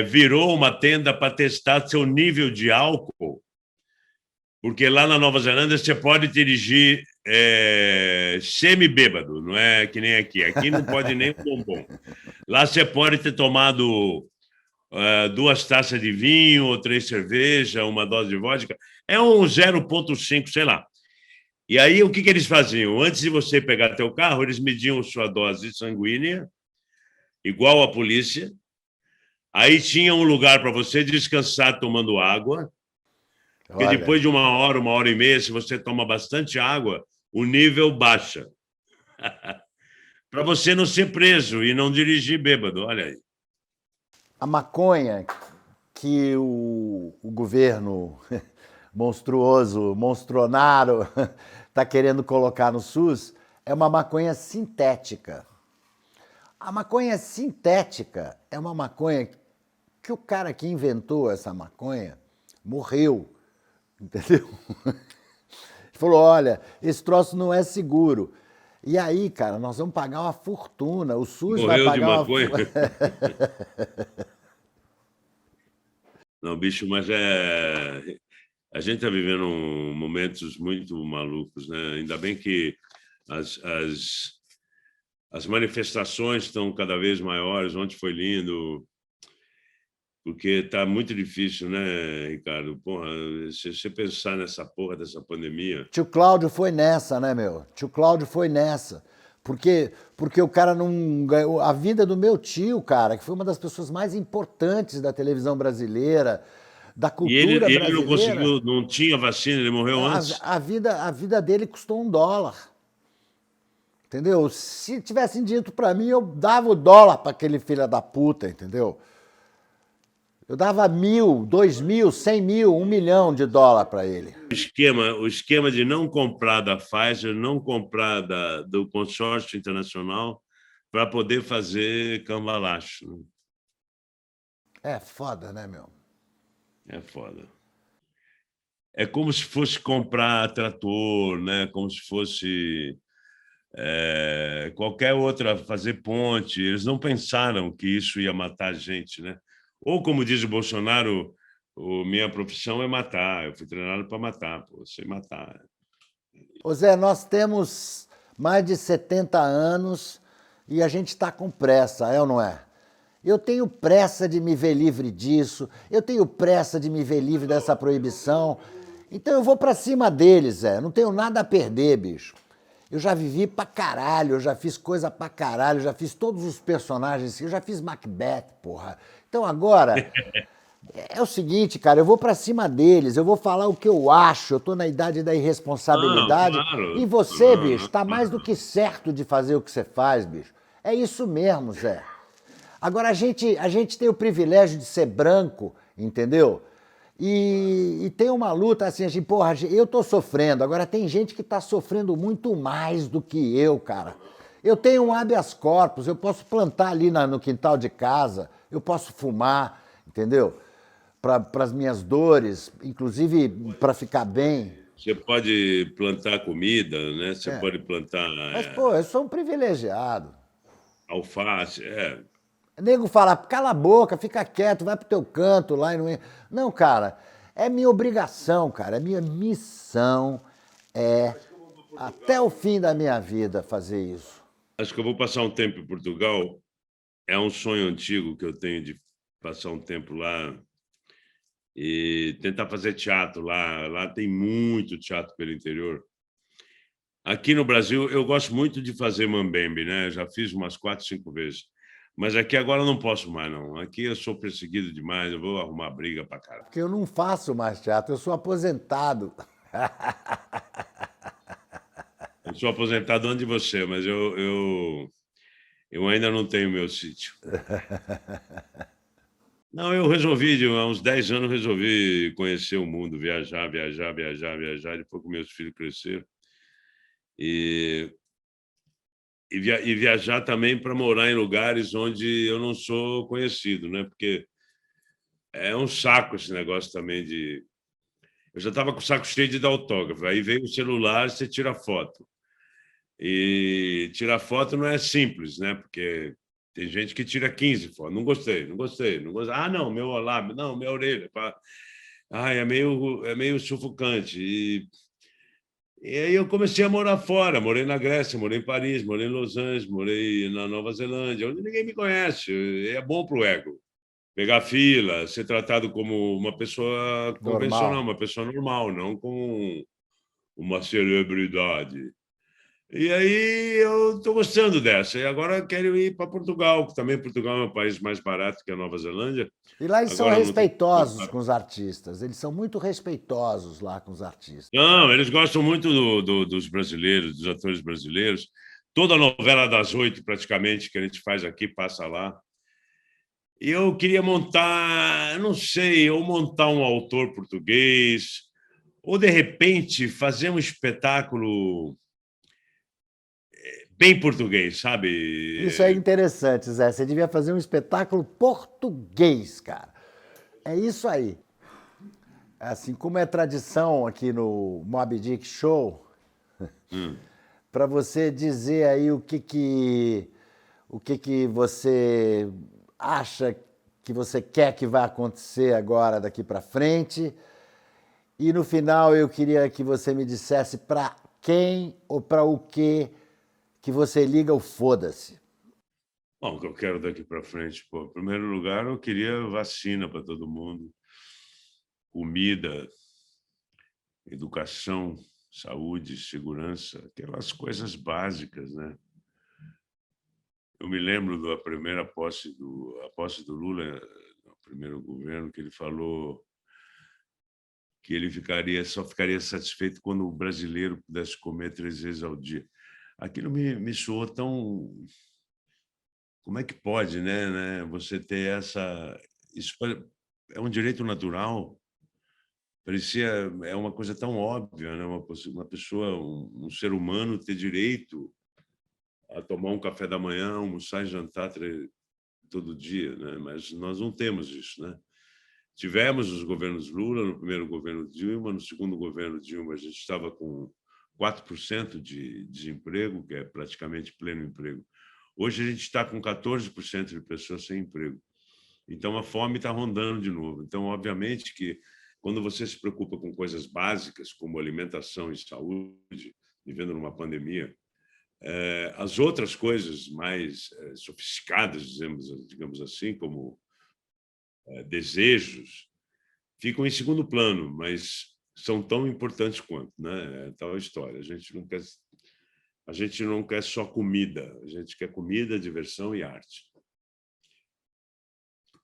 virou uma tenda para testar seu nível de álcool, porque lá na Nova Zelândia você pode dirigir semi-bêbado, não é que nem aqui. Aqui não pode nem um bombom. Lá você pode ter tomado 2 taças de vinho ou 3 cervejas, uma dose de vodka. É um 0,5, sei lá. E aí, o que eles faziam? Antes de você pegar teu carro, eles mediam sua dose sanguínea, igual a polícia, Aí tinha um lugar para você descansar tomando água, porque Olha depois aí. de 1 hora, 1 hora e meia, se você toma bastante água, o nível baixa. Para você não ser preso e não dirigir bêbado, olha aí. A maconha que o governo monstruoso, monstronaro, está querendo colocar no SUS é uma maconha sintética. A maconha sintética é uma maconha que o cara que inventou essa maconha morreu, entendeu? Ele falou, olha, esse troço não é seguro. E aí, cara, nós vamos pagar uma fortuna, o SUS vai Morreu de pagar uma... maconha? Não, bicho, mas a gente está vivendo momentos muito malucos, né? Ainda bem que as manifestações estão cada vez maiores. Ontem foi lindo, porque está muito difícil, né, Ricardo? Porra, se você pensar nessa porra dessa pandemia... Tio Cláudio foi nessa, né, meu? Tio Cláudio foi nessa. Porque o cara não ganhou. A vida do meu tio, cara, que foi uma das pessoas mais importantes da televisão brasileira, da E cultura ele não brasileira, conseguiu, não tinha vacina, ele morreu antes. a vida dele custou $1. Entendeu? Se tivessem dito pra mim, eu dava o dólar pra aquele filho da puta, entendeu? Eu dava 1.000, 2.000, 100.000, $1 milhão pra ele. O esquema de não comprar da Pfizer, não comprar do consórcio internacional para poder fazer cambalacho. Né? É foda, né, meu? É foda. É como se fosse comprar trator, né? Como se fosse qualquer outra, fazer ponte. Eles não pensaram que isso ia matar a gente, né? Ou, como diz o Bolsonaro, minha profissão é matar. Eu fui treinado para matar, pô, sei matar. Ô Zé, nós temos mais de 70 anos e a gente está com pressa, é ou não é? Eu tenho pressa de me ver livre disso, eu tenho pressa de me ver livre dessa proibição. Então eu vou pra cima deles, Zé. Não tenho nada a perder, bicho. Eu já vivi pra caralho, eu já fiz coisa pra caralho, eu já fiz todos os personagens, eu já fiz Macbeth, porra. Então agora, é o seguinte, cara, eu vou pra cima deles, eu vou falar o que eu acho, eu tô na idade da Não, irresponsabilidade. E claro. você, Não, bicho, não, tá mais do claro. que certo de fazer o que você faz, bicho. É isso mesmo, Zé. Agora, a gente tem o privilégio de ser branco, entendeu? E tem uma luta assim, porra, eu tô sofrendo, agora tem gente que tá sofrendo muito mais do que eu, cara. Eu tenho um habeas corpus, eu posso plantar ali no quintal de casa, eu posso fumar, entendeu? Para as minhas dores, inclusive para ficar bem. Você pode plantar comida, né? Você É. pode plantar Mas, pô, eu sou um privilegiado. alface. O nego fala, cala a boca, fica quieto, vai pro teu canto lá e não... Não, cara, é minha obrigação, cara, é minha missão, até o fim da minha vida, fazer isso. Acho que eu vou passar um tempo em Portugal. É um sonho antigo que eu tenho de passar um tempo lá e tentar fazer teatro lá. Lá tem muito teatro pelo interior. Aqui no Brasil, eu gosto muito de fazer mambembe, né? Já fiz umas 4, 5 vezes. Mas aqui agora eu não posso mais, não. Aqui eu sou perseguido demais, eu vou arrumar briga pra caralho. Porque eu não faço mais teatro, eu sou aposentado. Eu sou aposentado antes de você, mas eu ainda não tenho meu sítio. Não, eu resolvi, há uns 10 anos, resolvi conhecer o mundo, viajar, viajar, viajar, viajar, depois que meus filhos cresceram. E viajar também para morar em lugares onde eu não sou conhecido, né? Porque é um saco esse negócio também de... Eu já estava com o saco cheio de dar autógrafo, aí veio o celular, você tira foto. E tirar foto não é simples, né? Porque tem gente que tira 15 fotos. Não gostei, não gostei, não gostei. Ah, não, meu lábio, não, minha orelha. Ah, é meio sufocante. E aí eu comecei a morar fora. Morei na Grécia, morei em Paris, morei em Los Angeles, morei na Nova Zelândia, onde ninguém me conhece. É bom para o ego. Pegar fila, ser tratado como uma pessoa convencional, Normal. uma pessoa normal, não como uma celebridade. E aí eu estou gostando dessa. E agora quero ir para Portugal, que também Portugal é um país mais barato que a Nova Zelândia. E lá eles são Agora não tem. respeitosos com os artistas, eles são muito respeitosos lá com os artistas. Não, eles gostam muito dos brasileiros, dos atores brasileiros. Toda a novela das 8, praticamente, que a gente faz aqui, passa lá. E eu queria montar, não sei, ou montar um autor português, ou, de repente, fazer um espetáculo bem português, Isso é sabe? interessante, Zé. Você devia fazer um espetáculo português, cara. É isso aí. Assim como é tradição aqui no Moby Dick Show, Hum. para você dizer aí o que que você acha que você quer que vai acontecer agora daqui para frente. E no final eu queria que você me dissesse para quem ou para o que você liga o foda-se. Bom, o que eu quero daqui para frente, pô, em primeiro lugar, eu queria vacina para todo mundo, comida, educação, saúde, segurança, aquelas coisas básicas, né? Eu me lembro da primeira a posse do Lula, no primeiro governo, que ele falou que ele só ficaria satisfeito quando o brasileiro pudesse comer 3 vezes ao dia. Aquilo me soou tão... Como é que pode, né? Você ter essa... Isso é um direito natural. Parecia... É uma coisa tão óbvia, né? Uma pessoa, um ser humano ter direito a tomar um café da manhã, almoçar e jantar todo dia, né? Mas nós não temos isso, né? Tivemos os governos Lula, no primeiro governo Dilma, no segundo governo Dilma a gente estava com 4% de desemprego, que é praticamente pleno emprego. Hoje a gente está com 14% de pessoas sem emprego. Então a fome está rondando de novo. Então, obviamente que quando você se preocupa com coisas básicas como alimentação e saúde, vivendo numa pandemia, as outras coisas mais sofisticadas, digamos assim, como desejos, ficam em segundo plano, mas são tão importantes quanto, né? É tal história. A gente não quer só comida, a gente quer comida, diversão e arte.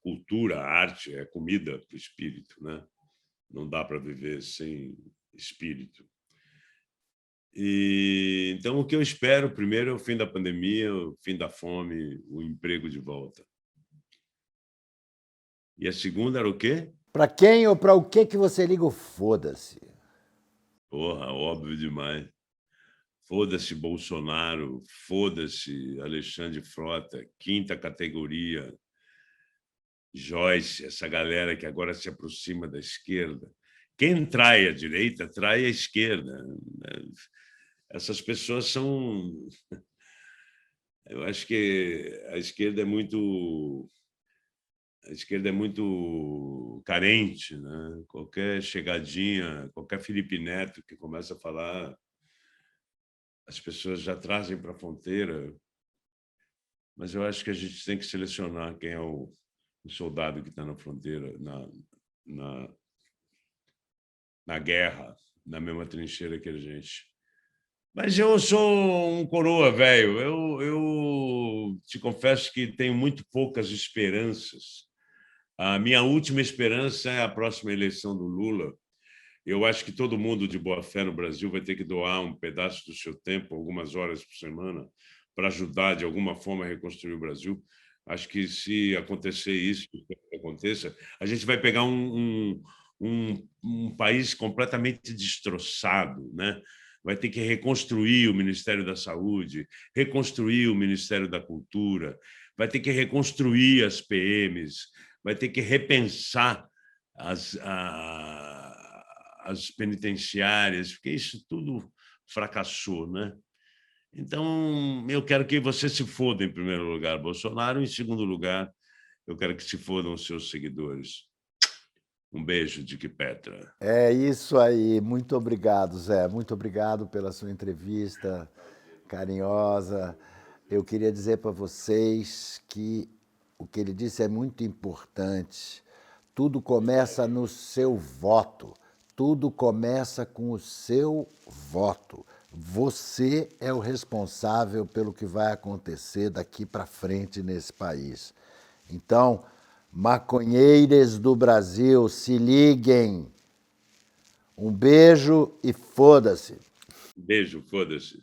Cultura, arte é comida para o espírito, né? Não dá para viver sem espírito. E então o que eu espero primeiro é o fim da pandemia, o fim da fome, o emprego de volta. E a segunda era o quê? Para quem ou para o que você liga o foda-se? Porra, óbvio demais. Foda-se Bolsonaro, foda-se Alexandre Frota, quinta categoria, Joyce, essa galera que agora se aproxima da esquerda. Quem trai a direita, trai a esquerda. Essas pessoas são... Eu acho que a esquerda é muito carente, né? Qualquer chegadinha, qualquer Felipe Neto que começa a falar, as pessoas já trazem para a fronteira. Mas eu acho que a gente tem que selecionar quem é o soldado que está na fronteira, na, na guerra, na mesma trincheira que a gente. Mas eu sou um coroa velho. Eu te confesso que tenho muito poucas esperanças. A minha última esperança é a próxima eleição do Lula. Eu acho que todo mundo de boa fé no Brasil vai ter que doar um pedaço do seu tempo, algumas horas por semana, para ajudar de alguma forma a reconstruir o Brasil. Acho que se acontecer isso, que aconteça, a gente vai pegar um país completamente destroçado, né? Vai ter que reconstruir o Ministério da Saúde, reconstruir o Ministério da Cultura, vai ter que reconstruir as PMs, vai ter que repensar as penitenciárias, porque isso tudo fracassou, né? Então, eu quero que você se foda, em primeiro lugar, Bolsonaro. Em segundo lugar, eu quero que se fodam os seus seguidores. Um beijo, Dick Petra. É isso aí. Muito obrigado, Zé. Muito obrigado pela sua entrevista carinhosa. Eu queria dizer para vocês que o que ele disse é muito importante. Tudo começa no seu voto. Tudo começa com o seu voto. Você é o responsável pelo que vai acontecer daqui para frente nesse país. Então, maconheiros do Brasil, se liguem. Um beijo e foda-se. Beijo, foda-se.